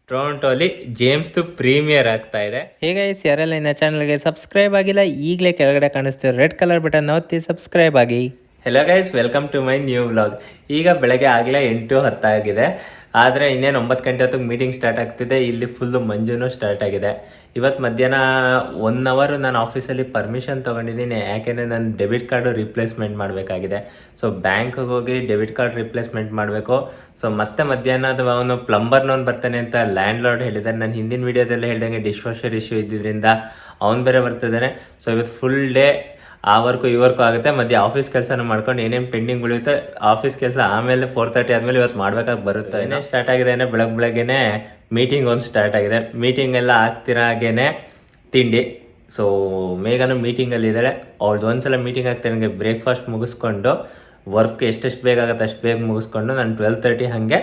ಟೊರೊಂಟೋಲಿ James premier ಆಗ್ತಾ ಇದೆ. ಹೇಗೆ ಯಾರೆಲ್ಲ ಇನ್ನ ಚಾನಲ್ಗೆ ಸಬ್ಸ್ಕ್ರೈಬ್ ಆಗಿಲ್ಲ, ಈಗಲೇ ಕೆಳಗಡೆ ಕಾಣಿಸ್ತಿರೋ ರೆಡ್ ಕಲರ್ ಬಟನ್ ಒತ್ತಿ ಸಬ್ಸ್ಕ್ರೈಬ್ ಆಗಿ. Hello guys, welcome to my new vlog. ಈಗ ಬೆಳಗ್ಗೆ ಆಗಲೇ 8:10 ಆಗಿದೆ. ಆದರೆ ಇನ್ನೇನು 9 ಗಂಟೆ ಹೊತ್ತಿಗೆ ಮೀಟಿಂಗ್ ಸ್ಟಾರ್ಟ್ ಆಗ್ತಿದೆ. ಇಲ್ಲಿ ಫುಲ್ಲು ಮಂಜುನೂ ಸ್ಟಾರ್ಟ್ ಆಗಿದೆ. ಇವತ್ತು ಮಧ್ಯಾಹ್ನ 1 ಅವರ್ ನಾನು ಆಫೀಸಲ್ಲಿ ಪರ್ಮಿಷನ್ ತೊಗೊಂಡಿದ್ದೀನಿ. ಯಾಕೆಂದರೆ ನಾನು ಡೆಬಿಟ್ ಕಾರ್ಡು ರಿಪ್ಲೇಸ್ಮೆಂಟ್ ಮಾಡಬೇಕಾಗಿದೆ. ಸೊ ಬ್ಯಾಂಕ್ಗೆ ಹೋಗಿ ಡೆಬಿಟ್ ಕಾರ್ಡ್ ರಿಪ್ಲೇಸ್ಮೆಂಟ್ ಮಾಡಬೇಕು. ಸೊ ಮತ್ತೆ ಮಧ್ಯಾಹ್ನದ ಅವನು ಪ್ಲಂಬರ್ನವ್ನು ಬರ್ತಾನೆ ಅಂತ ಲ್ಯಾಂಡ್ ಲಾರ್ಡ್ ಹೇಳಿದ್ದಾರೆ. ನಾನು ಹಿಂದಿನ ವೀಡಿಯೋದಲ್ಲೇ ಹೇಳ್ದಂಗೆ ಡಿಶ್ ವಾಷರ್ ಇಶ್ಯೂ ಇದ್ದಿದ್ದರಿಂದ ಅವ್ನು ಬೇರೆ ಬರ್ತಿದ್ದಾನೆ. ಸೊ ಇವತ್ತು ಫುಲ್ ಡೇ ಆ ವರ್ಕು ಈ ವರ್ಕು ಆಗುತ್ತೆ. ಮಧ್ಯೆ ಆಫೀಸ್ ಕೆಲಸನ ಮಾಡ್ಕೊಂಡು ಏನೇನು ಪೆಂಡಿಂಗ್ ಉಳಿಯುತ್ತೆ ಆಫೀಸ್ ಕೆಲಸ ಆಮೇಲೆ 4:30 ಆದಮೇಲೆ ಇವತ್ತು ಮಾಡ್ಬೇಕಾಗಿ ಬರುತ್ತೆ. ಏನೇ ಸ್ಟಾರ್ಟ್ ಆಗಿದೆ ಅಂದರೆ ಬೆಳಗ್ಗೆನೆ ಮೀಟಿಂಗ್ ಒಂದು ಸ್ಟಾರ್ಟ್ ಆಗಿದೆ. ಮೀಟಿಂಗ್ ಎಲ್ಲ ಆಗ್ತಿರಾಗೇನೆ ತಿಂಡಿ. ಸೊ ಮೇಘನು ಮೀಟಿಂಗಲ್ಲಿದ್ದಾಳೆ. ಅವಳ್ದು ಒಂದ್ಸಲ ಮೀಟಿಂಗ್ ಆಗ್ತಾ ನನಗೆ ಬ್ರೇಕ್ಫಾಸ್ಟ್ ಮುಗಿಸ್ಕೊಂಡು ವರ್ಕ್ ಎಷ್ಟೆಷ್ಟು ಬೇಗ ಆಗುತ್ತೆ ಅಷ್ಟು ಬೇಗ ಮುಗಿಸ್ಕೊಂಡು ನಾನು 12:30 ಹಾಗೆ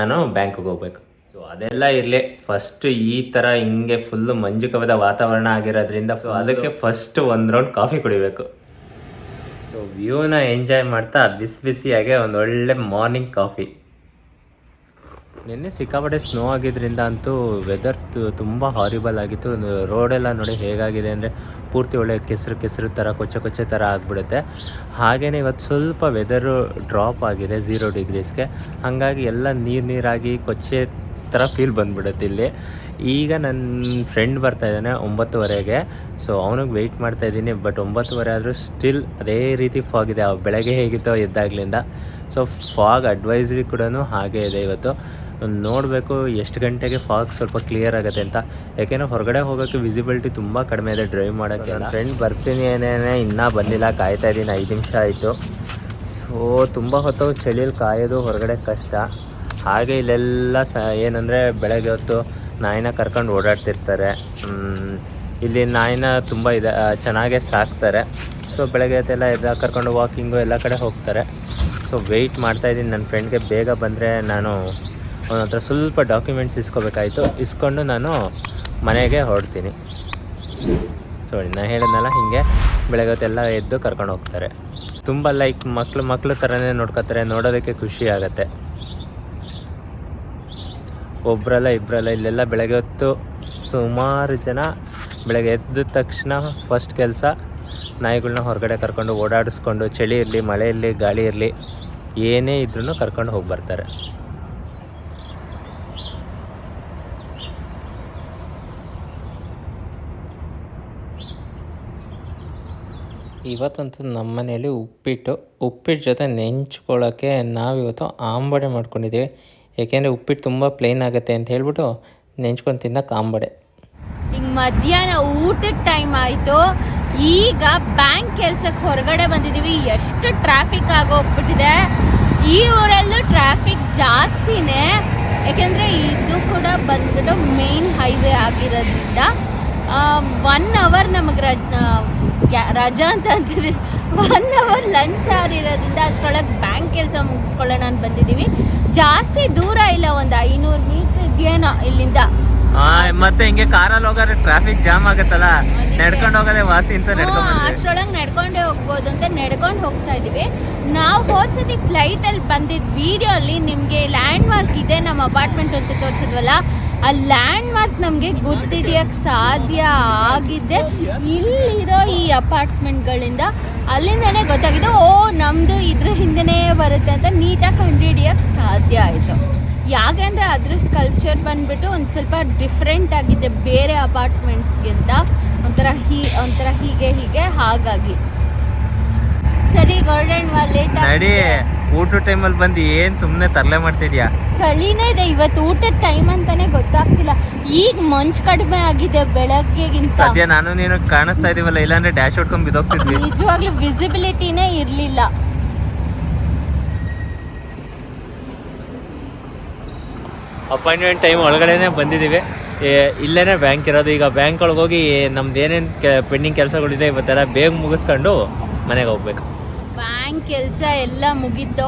ನಾನು ಬ್ಯಾಂಕಿಗೆ ಹೋಗ್ಬೇಕು. ಸೊ ಅದೆಲ್ಲ ಇರಲಿ, ಫಸ್ಟ್ ಈ ಥರ ಹಿಂಗೆ ಫುಲ್ಲು ಮಂಜು ಕವಿದ ವಾತಾವರಣ ಆಗಿರೋದ್ರಿಂದ ಸೊ ಅದಕ್ಕೆ ಫಸ್ಟ್ ಒಂದು ರೌಂಡ್ ಕಾಫಿ ಕುಡಿಬೇಕು. ಸೊ ವ್ಯೂನ ಎಂಜಾಯ್ ಮಾಡ್ತಾ ಬಿಸಿಯಾಗೆ ಒಂದು ಒಳ್ಳೆ ಮಾರ್ನಿಂಗ್ ಕಾಫಿ. ನಿನ್ನೆ ಸಿಕ್ಕಾಪಟ್ಟೆ ಸ್ನೋ ಆಗಿದ್ದರಿಂದ ಅಂತೂ ವೆದರ್ ತುಂಬ ಹಾರಿಬಲ್ ಆಗಿತ್ತು. ರೋಡೆಲ್ಲ ನೋಡಿ ಹೇಗಾಗಿದೆ ಅಂದರೆ ಪೂರ್ತಿ ಒಳ್ಳೆ ಕೆಸರು ಥರ ಕೊಚ್ಚೆ ಥರ ಆಗಿಬಿಡುತ್ತೆ. ಹಾಗೆಯೇ ಇವತ್ತು ಸ್ವಲ್ಪ ವೆದರು ಡ್ರಾಪ್ ಆಗಿದೆ 0 ಡಿಗ್ರೀಸ್ಗೆ. ಹಾಗಾಗಿ ಎಲ್ಲ ನೀರಾಗಿ ಕೊಚ್ಚೆ ಥರ ಫೀಲ್ ಬಂದುಬಿಡುತ್ತೆ ಇಲ್ಲಿ. ಈಗ ನನ್ನ ಫ್ರೆಂಡ್ ಬರ್ತಾಯಿದ್ದಾನೆ 9:30ಗೆ. ಸೊ ಅವನಿಗೆ ವೆಯ್ಟ್ ಮಾಡ್ತಾಯಿದ್ದೀನಿ. ಬಟ್ 9:30 ಆದರೂ ಸ್ಟಿಲ್ ಅದೇ ರೀತಿ ಫಾಗ್ ಇದೆ. ಬೆಳಗ್ಗೆ ಹೇಗಿತ್ತೋ ಎದ್ದಾಗ್ಲಿಂದ. ಸೊ ಫಾಗ್ ಅಡ್ವೈಸ್ರಿ ಕೂಡ ಹಾಗೇ ಇದೆ ಇವತ್ತು. ನೋಡಬೇಕು ಎಷ್ಟು ಗಂಟೆಗೆ ಫಾಗ್ ಸ್ವಲ್ಪ ಕ್ಲಿಯರ್ ಆಗುತ್ತೆ ಅಂತ. ಯಾಕೆಂದರೆ ಹೊರಗಡೆ ಹೋಗೋಕ್ಕೆ ವಿಸಿಬಿಲಿಟಿ ತುಂಬ ಕಡಿಮೆ ಇದೆ ಡ್ರೈವ್ ಮಾಡೋಕ್ಕೆ. ನನ್ನ ಫ್ರೆಂಡ್ ಬರ್ತೀನಿ ಏನೇನೇ ಇನ್ನೂ ಬಂದಿಲ್ಲ, ಕಾಯ್ತಾ ಇದ್ದೀನಿ. 5 ನಿಮಿಷ ಆಯಿತು. ಸೊ ತುಂಬ ಹೊತ್ತು ಚಳಿಯಲ್ಲಿ ಕಾಯೋದು ಹೊರಗಡೆ ಕಷ್ಟ. ಹಾಗೆ ಇಲ್ಲೆಲ್ಲ ಏನಂದರೆ ಬೆಳಗ್ಗೆ ಹೊತ್ತು ನಾಯಿನ ಕರ್ಕೊಂಡು ಓಡಾಡ್ತಿರ್ತಾರೆ. ಇಲ್ಲಿ ನಾಯಿನ ತುಂಬ ಚೆನ್ನಾಗೇ ಸಾಕ್ತಾರೆ. ಸೊ ಬೆಳಗ್ಗೆ ಹೊತ್ತೆಲ್ಲ ಎಲ್ಲ ಕರ್ಕೊಂಡು ವಾಕಿಂಗು ಎಲ್ಲ ಕಡೆ ಹೋಗ್ತಾರೆ. ಸೊ ವೆಯ್ಟ್ ಮಾಡ್ತಾಯಿದ್ದೀನಿ ನನ್ನ ಫ್ರೆಂಡ್ಗೆ ಬೇಗ ಬಂದರೆ ನಾನು ಅವನ ಹತ್ರ ಸ್ವಲ್ಪ ಡಾಕ್ಯುಮೆಂಟ್ಸ್ ಇಸ್ಕೋಬೇಕಾಯಿತು. ಇಸ್ಕೊಂಡು ನಾನು ಮನೆಗೆ ಹೊರಡ್ತೀನಿ. ಸೊ ನಾನು ಹೇಳಿದ್ನಲ್ಲ ಹಿಂಗೆ ಬೆಳಗ್ಗೆ ಹೊತ್ತೆಲ್ಲ ಎದ್ದು ಕರ್ಕೊಂಡು ಹೋಗ್ತಾರೆ. ತುಂಬ ಲೈಕ್ ಮಕ್ಕಳು ಥರನೇ ನೋಡ್ಕೊತಾರೆ. ನೋಡೋದಕ್ಕೆ ಖುಷಿ ಆಗುತ್ತೆ. ಒಬ್ಬರಲ್ಲ ಇಬ್ಬರಲ್ಲ, ಇಲ್ಲೆಲ್ಲ ಬೆಳಗ್ಗೆ ಹೊತ್ತು ಸುಮಾರು ಜನ ಬೆಳಗ್ಗೆ ಎದ್ದ ತಕ್ಷಣ ಫಸ್ಟ್ ಕೆಲಸ ನಾಯಿಗಳನ್ನ ಹೊರಗಡೆ ಕರ್ಕೊಂಡು ಓಡಾಡಿಸ್ಕೊಂಡು, ಚಳಿ ಇರಲಿ ಮಳೆ ಇರಲಿ ಗಾಳಿ ಇರಲಿ ಏನೇ ಇದ್ರೂ ಕರ್ಕೊಂಡು ಹೋಗಿ ಬರ್ತಾರೆ. ಇವತ್ತಂತೂ ನಮ್ಮ ಮನೆಯಲ್ಲಿ ಉಪ್ಪಿಟ್ಟು ಜೊತೆ ನೆಂಚ್ಕೊಳ್ಳೋಕ್ಕೆ ನಾವಿವತ್ತು ಆಂಬಡೆ ಮಾಡ್ಕೊಂಡಿದ್ದೀವಿ. ಏಕೆಂದರೆ ಉಪ್ಪಿಟ್ಟು ತುಂಬ ಪ್ಲೇನ್ ಆಗುತ್ತೆ ಅಂತ ಹೇಳ್ಬಿಟ್ಟು ನೆಂಚ್ಕೊಂಡು ತಿನ್ನಕ್ಕೆ ಆಂಬಡೆ. ಈಗ ಮಧ್ಯಾಹ್ನ ಊಟದ ಟೈಮ್ ಆಯಿತು. ಈಗ ಬ್ಯಾಂಕ್ ಕೆಲ್ಸಕ್ಕೆ ಹೊರಗಡೆ ಬಂದಿದ್ದೀವಿ. ಎಷ್ಟು ಟ್ರಾಫಿಕ್ ಆಗೋಗ್ಬಿಟ್ಟಿದೆ. ಈ ಊರಲ್ಲೂ ಟ್ರಾಫಿಕ್ ಜಾಸ್ತಿನೇ. ಯಾಕೆಂದರೆ ಇದು ಕೂಡ ಬಂದ್ಬಿಟ್ಟು ಮೇನ್ ಹೈವೇ ಆಗಿರೋದ್ರಿಂದ 1 ಅವರ್ ನಮಗೆ ರಜಾ ಅಂತ ಅಂತಿದ್ದೀವಿ. 1 ಅವರ್ ಲಂಚ್ ಆಗಿರೋದ್ರಿಂದ ಅಷ್ಟರೊಳಗೆ ಬ್ಯಾಂಕ್ ಕೆಲಸ ಮುಗಿಸ್ಕೊಳ್ಳೋಣ ಅಂತ ಬಂದಿದ್ದೀವಿ. ಜಾಸ್ತಿ ದೂರ ಇಲ್ಲ, ಒಂದು 500 ಮೀಟರ್ ಇದೆಯೇನೋ ಇಲ್ಲಿಂದ. ಮತ್ತೆ ಹಿಂಗೆ ಕಾರಲ್ಲಿ ಹೋಗೋದ್ರೆ ಟ್ರಾಫಿಕ್ ಜಾಮ್ ಆಗುತ್ತಲ್ಲ, ನಡ್ಕೊಂಡು ಹೋಗೋದೇ ವಾಸಿ ಅಂತ ಅಷ್ಟರೊಳಗೆ ನಡ್ಕೊಂಡೇ ಹೋಗ್ಬೋದು ಅಂತ ನಡ್ಕೊಂಡು ಹೋಗ್ತಾ ಇದೀವಿ. ನಾವು ಹೋದ್ಸತಿ ಫ್ಲೈಟಲ್ಲಿ ಬಂದಿದ್ದ ವಿಡಿಯೋ ಅಲ್ಲಿ ನಿಮಗೆ ಲ್ಯಾಂಡ್ ಮಾರ್ಕ್ ಇದೆ ನಮ್ಮ ಅಪಾರ್ಟ್ಮೆಂಟ್ ಅಂತ ತೋರಿಸಿದ್ವಲ್ಲ, ಆ ಲ್ಯಾಂಡ್ ಮಾರ್ಕ್ ನಮಗೆ ಗುರ್ತಿಡಿಯೋಕ್ಕೆ ಸಾಧ್ಯ ಆಗಿದ್ದೆ ಇಲ್ಲಿರೋ ಈ ಅಪಾರ್ಟ್ಮೆಂಟ್ಗಳಿಂದ. ಅಲ್ಲಿಂದನೇ ಗೊತ್ತಾಗಿದೆ, ಓ ನಮ್ಮದು ಇದ್ರ ಹಿಂದೆನೇ ಬರುತ್ತೆ ಅಂತ ನೀಟಾಗಿ ಕಂಡುಹಿಡಿಯೋಕ್ಕೆ ಸಾಧ್ಯ ಆಯಿತು. ಯಾಕೆಂದರೆ ಅದ್ರ ಸ್ಕಲ್ಪ್ಚರ್ ಬಂದುಬಿಟ್ಟು ಒಂದು ಸ್ವಲ್ಪ ಡಿಫ್ರೆಂಟ್ ಆಗಿದೆ ಬೇರೆ ಅಪಾರ್ಟ್ಮೆಂಟ್ಸ್ಗಿಂತ. ಒಂಥರ ಹೀಗೆ ಹಾಗಾಗಿ ಸರಿ ಹೊರಡೋಣ. ಲೇಟ್ ಆಗಿ ಊಟ ಟೈಮಲ್ಲಿ ಬಂದು ಏನು ಸುಮ್ಮನೆ ತರಲೆ ಮಾಡ್ತಿದ್ಯಾ? ಚಳಿನೇ ಇದೆ ಇವತ್ತು. ಊಟದ ಟೈಮ್ ಅಂತಾನೆ ಗೊತ್ತಾಗ್ತಿಲ್ಲ. ಈಗ ಮಂಚು ಕಡಿಮೆ ಆಗಿದೆ ಬೆಳಗ್ಗೆಗಿಂತ. ಸದ್ಯ ನಾನು ನೀನು ಕಾಣಿಸ್ತಾ ಇದೀವಲ್ಲ, ಇಲ್ಲಾಂದ್ರೆ ಡ್ಯಾಶ್ ಹೊಡ್ಕೊಂಡು ಬಿದ್ದೋಗ್ತಿದ್ವಿ. ನಿಜವಾಗ್ಲೂ ವಿಸಿಬಿಲಿಟಿನೇ ಇರಲಿಲ್ಲ. ಅಪಾಯಿಂಟ್ಮೆಂಟ್ ಟೈಮ್ ಒಳಗಡೆನೆ ಬಂದಿದ್ದೀವಿ. ಇಲ್ಲೇ ಬ್ಯಾಂಕ್ ಇರೋದು. ಈಗ ಬ್ಯಾಂಕ್ ಒಳಗೆ ಹೋಗಿ ನಮ್ದು ಏನೇನು ಪೆಂಡಿಂಗ್ ಕೆಲಸಗಳಿದೆ ಇವತ್ತೆಲ್ಲ ಬೇಗ ಮುಗಿಸ್ಕೊಂಡು ಮನೆಗೆ ಹೋಗ್ಬೇಕು. ಬ್ಯಾಂಕ್ ಕೆಲಸ ಎಲ್ಲ ಮುಗೀತು.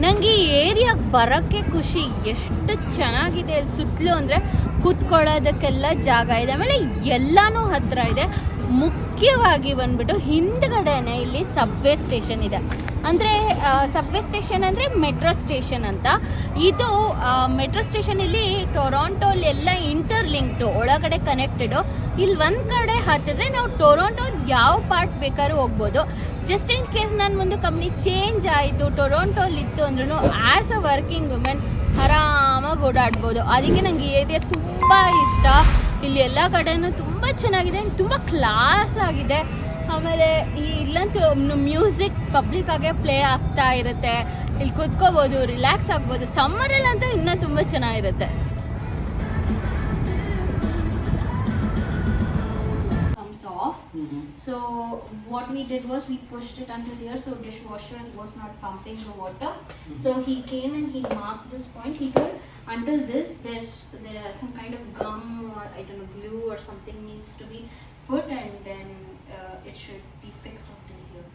ನನಗೆ ಈ ಏರಿಯಾಗೆ ಬರೋಕ್ಕೆ ಖುಷಿ. ಎಷ್ಟು ಚೆನ್ನಾಗಿದೆ ಅಲ್ಲಿ ಸುತ್ತಲೂ ಅಂದರೆ ಕೂತ್ಕೊಳ್ಳೋದಕ್ಕೆಲ್ಲ ಜಾಗ ಇದೆ. ಆಮೇಲೆ ಎಲ್ಲನೂ ಹತ್ತಿರ ಇದೆ. ಮುಖ್ಯವಾಗಿ ಬಂದ್ಬಿಟ್ಟು ಹಿಂದ್ಗಡೆನೆ ಇಲ್ಲಿ ಸಬ್ವೇ ಸ್ಟೇಷನ್ ಇದೆ. ಅಂದರೆ ಸಬ್ವೇ ಸ್ಟೇಷನ್ ಅಂದರೆ ಮೆಟ್ರೋ ಸ್ಟೇಷನ್ ಅಂತ. ಇದು ಮೆಟ್ರೋ ಸ್ಟೇಷನ್ ಇಲ್ಲಿ ಟೊರೊಂಟೋಲಿ ಎಲ್ಲ ಇಂಟರ್ಲಿಂಕ್ಡ್ ಒಳಗಡೆ ಕನೆಕ್ಟೆಡು. ಇಲ್ಲಿ ಒಂದು ಕಡೆ ಹತ್ತಿದ್ರೆ ನಾವು ಟೊರೊಂಟೋ ಯಾವ ಪಾರ್ಟ್ ಬೇಕಾದ್ರೂ ಹೋಗ್ಬೋದು. ಜಸ್ಟ್ ಇನ್ ಕೇಸ್ ನಾನು ಒಂದು ಕಂಪ್ನಿ ಚೇಂಜ್ ಆಯಿತು ಟೊರೊಂಟೋಲಿ ಇತ್ತು ಅಂದ್ರೂ ಆ್ಯಸ್ ಅ ವರ್ಕಿಂಗ್ ವುಮೆನ್ ಆರಾಮಾಗಿ ಓಡಾಡ್ಬೋದು. ಅದಕ್ಕೆ ನನಗೆ ಈ ಏರಿಯಾ ತುಂಬ ಇಷ್ಟ. ಇಲ್ಲಿ ಎಲ್ಲ ಕಡೆನೂ ತುಂಬ ಚೆನ್ನಾಗಿದೆ, ತುಂಬ ಕ್ಲಾಸ್ ಆಗಿದೆ. ಆಮೇಲೆ ಇಲ್ಲಂತೂ ಮ್ಯೂಸಿಕ್ ಪಬ್ಲಿಕ್ ಆಗೇ ಪ್ಲೇ ಆಗ್ತಾ ಇರುತ್ತೆ. ಇಲ್ಲಿ ಕುತ್ಕೋಬೋದು, ರಿಲ್ಯಾಕ್ಸ್ ಆಗ್ಬೋದು. ಸಮ್ಮರಲ್ಲಂತೂ ಇನ್ನೂ ತುಂಬ ಚೆನ್ನಾಗಿರುತ್ತೆ. So what we did was we pushed it until here, so dishwasher was not pumping the water. So he came and he marked this point. He told until this there are some kind of gum or I don't know glue or something needs to be put, and then it should be fixed until here.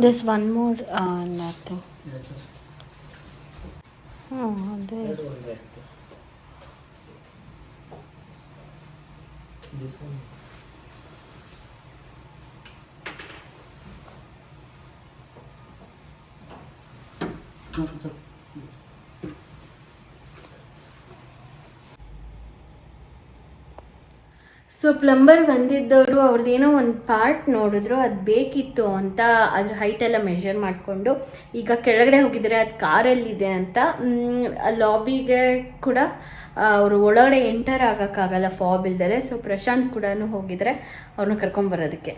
There's one more nothing. This one. So plumber ಬಂದಿದ್ದವರು ಅವ್ರದ್ದೇನೋ ಒಂದು part ನೋಡಿದ್ರು, ಅದು ಬೇಕಿತ್ತು ಅಂತ ಅದ್ರ height ಎಲ್ಲ measure ಮಾಡಿಕೊಂಡು ಈಗ ಕೆಳಗಡೆ ಹೋಗಿದ್ದಾರೆ. ಅದು ಕಾರಲ್ಲಿದೆ ಅಂತ. ಲಾಬಿಗೆ ಕೂಡ ಅವರು ಒಳಗಡೆ ಎಂಟರ್ ಆಗೋಕ್ಕಾಗಲ್ಲ ಫಾಬ್ ಇಲ್ದಲೆ. ಸೊ ಪ್ರಶಾಂತ್ ಕೂಡ ಹೋಗಿದ್ದಾರೆ ಅವ್ರನ್ನ ಕರ್ಕೊಂಬರೋದಕ್ಕೆ.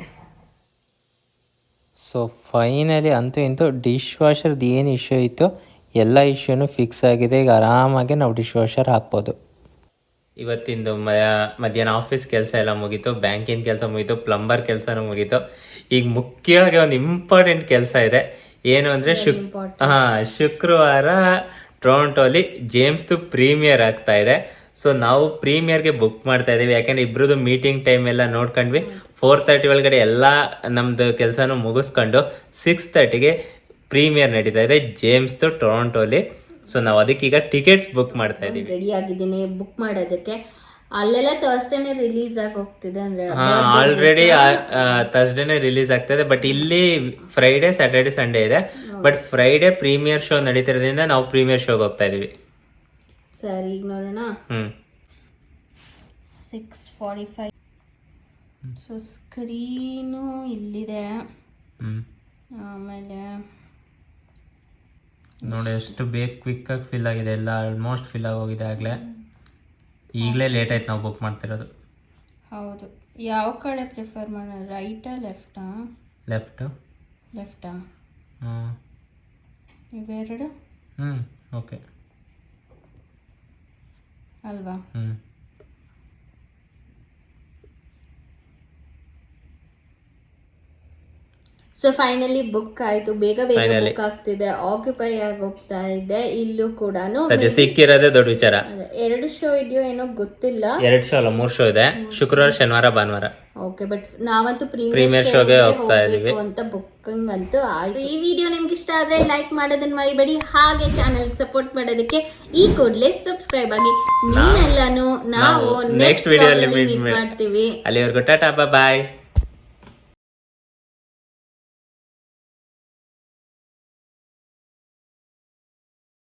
ಸೊ ಫೈನಲಿ ಅಂತೂ ಇಂತೂ ಡಿಶ್ ವಾಷರ್ದು ಏನು ಇಶ್ಯೂ ಇತ್ತು ಎಲ್ಲ ಇಶ್ಯೂನು ಫಿಕ್ಸ್ ಆಗಿದೆ. ಈಗ ಆರಾಮಾಗಿ ನಾವು ಡಿಶ್ ವಾಷರ್ ಹಾಕ್ಬೋದು. ಇವತ್ತಿಂದು ಮಧ್ಯಾಹ್ನ ಆಫೀಸ್ ಕೆಲಸ ಎಲ್ಲ ಮುಗೀತು, ಬ್ಯಾಂಕಿನ ಕೆಲಸ ಮುಗೀತು, ಪ್ಲಂಬರ್ ಕೆಲಸನೂ ಮುಗೀತು. ಈಗ ಮುಖ್ಯವಾಗಿ ಒಂದು ಇಂಪಾರ್ಟೆಂಟ್ ಕೆಲಸ ಇದೆ. ಏನು ಅಂದರೆ ಶುಕ್ರವಾರ ಟೊರೊಂಟೋಲಿ ಜೇಮ್ಸ್ದು ಪ್ರೀಮಿಯರ್ ಆಗ್ತಾ ಇದೆ. ಸೊ ನಾವು ಪ್ರೀಮಿಯರ್ಗೆ ಬುಕ್ ಮಾಡ್ತಾ ಇದ್ದೀವಿ. ಯಾಕೆಂದರೆ ಇಬ್ಬರದು ಮೀಟಿಂಗ್ ಟೈಮ್ ಎಲ್ಲ ನೋಡ್ಕೊಂಡ್ವಿ. 4:30 ಒಳಗಡೆ ಎಲ್ಲ ನಮ್ಮದು ಕೆಲಸನೂ ಮುಗಿಸ್ಕೊಂಡು 6:30ಗೆ ಪ್ರೀಮಿಯರ್ ನಡೀತಾ ಇದೆ ಜೇಮ್ಸ್ದು ಟೊರೊಂಟೋಲಿ. ಸೊ ನಾವು ಅದಕ್ಕೀಗ ಟಿಕೆಟ್ಸ್ ಬುಕ್ ಮಾಡ್ತಾ ಇದ್ದೀವಿ. ರೆಡಿ ಆಗಿದ್ದೀನಿ ಬುಕ್ ಮಾಡೋದಕ್ಕೆ. ಅಲ್ಲೆಲ್ಲ ಥರ್ಸ್ಡೇನೆ ರಿಲೀಸ್ ಆಗಿ ಹೋಗ್ತಿದೆ, ಅಂದ್ರೆ ಆಲ್ರೆಡಿ ಥರ್ಸ್ಡೇನೆ ರಿಲೀಸ್ ಆಗ್ತದೆ. ಬಟ್ ಇಲ್ಲಿ ಫ್ರೈಡೇ ಸ್ಯಾಟರ್ಡೆ ಸಂಡೇ ಇದೆ. ಬಟ್ ಫ್ರೈಡೇ ಪ್ರೀಮಿಯರ್ ಶೋ ನಡೀತಿರೋದ್ರಿಂದ ನಾವು ಪ್ರೀಮಿಯರ್ ಶೋಗೆ ಹೋಗ್ತಾ ಇದೀವಿ. ಸರಿ ಈಗ ನೋಡೋಣ. 6:45. ಸೊ ಸ್ಕ್ರೀನು ಇಲ್ಲಿದೆ. ಆಮೇಲೆ ನೋಡಿ ಎಷ್ಟು ಬೇಗ ಕ್ವಿಕ್ಕಾಗಿ ಫಿಲ್ ಆಗಿದೆ, ಎಲ್ಲ ಆಲ್ಮೋಸ್ಟ್ ಫಿಲ್ ಆಗೋಗಿದೆ ಆಗಲೇ. ಈಗಲೇ ಲೇಟ್ ಆಯ್ತು ನಾವು ಬುಕ್ ಮಾಡ್ತಿರೋದು. ಹೌದು. ಯಾವ ಕಡೆ ಪ್ರಿಫರ್ ಮಾಡೋಣ, ರೈಟಾ ಲೆಫ್ಟಾ? ಲೆಫ್ಟಾ? ಇವೆರಡು ಓಕೆ ಅಲ್ವಾ? ಸೊ ಫೈನಲಿ ಬುಕ್ ಆಯ್ತು. ಬೇಗ ಬುಕ್ ಆಗ್ತಿದೆ. ಆಕ್ಯುಪೈ ಆಗಿ ಹೋಗ್ತಾ ಇದೆ. ಇಲ್ಲೂ ಕೂಡ ಸಿಕ್ಕಿರೋದೇ ದೊಡ್ಡ ವಿಚಾರ. 2 ಶೋ ಇದೆಯೋ ಏನೋ ಗೊತ್ತಿಲ್ಲ. 2 ಶೋ ಅಲ್ಲ 3 ಶೋ ಇದೆ, ಶುಕ್ರವಾರ ಶನಿವಾರ ಭಾನುವಾರ. ಓಕೆ, ಬಟ್ ನಾವಂತೂ ಪ್ರೀಮಿಯರ್ ಶೋಗೆ ಹೋಗ್ತಾ ಇದೀವಿ ಅಂತ ಬುಕ್ಕಿಂಗ್ ಅಂತೂ ಆಯ್ತು. ಈ ವಿಡಿಯೋ ನಿಮ್ಗೆ ಇಷ್ಟ ಆದ್ರೆ ಲೈಕ್ ಮಾಡೋದನ್ನ ಮರಿಬೇಡಿ. ಹಾಗೆ ಚಾನೆಲ್ ಸಪೋರ್ಟ್ ಮಾಡೋದಕ್ಕೆ ಈ ಕೂಡಲೇ ಸಬ್ಸ್ಕ್ರೈಬ್ ಆಗಿ. ನಿಮ್ಮೆಲ್ಲಾನು ನಾವು ನೆಕ್ಸ್ಟ್ ವಿಡಿಯೋದಲ್ಲಿ ಮೀಟ್ ಮಾಡ್ತೀವಿ. ಅಲ್ಲಿವರೆಗೂ ಟಾಟಾ ಬಾಯ್.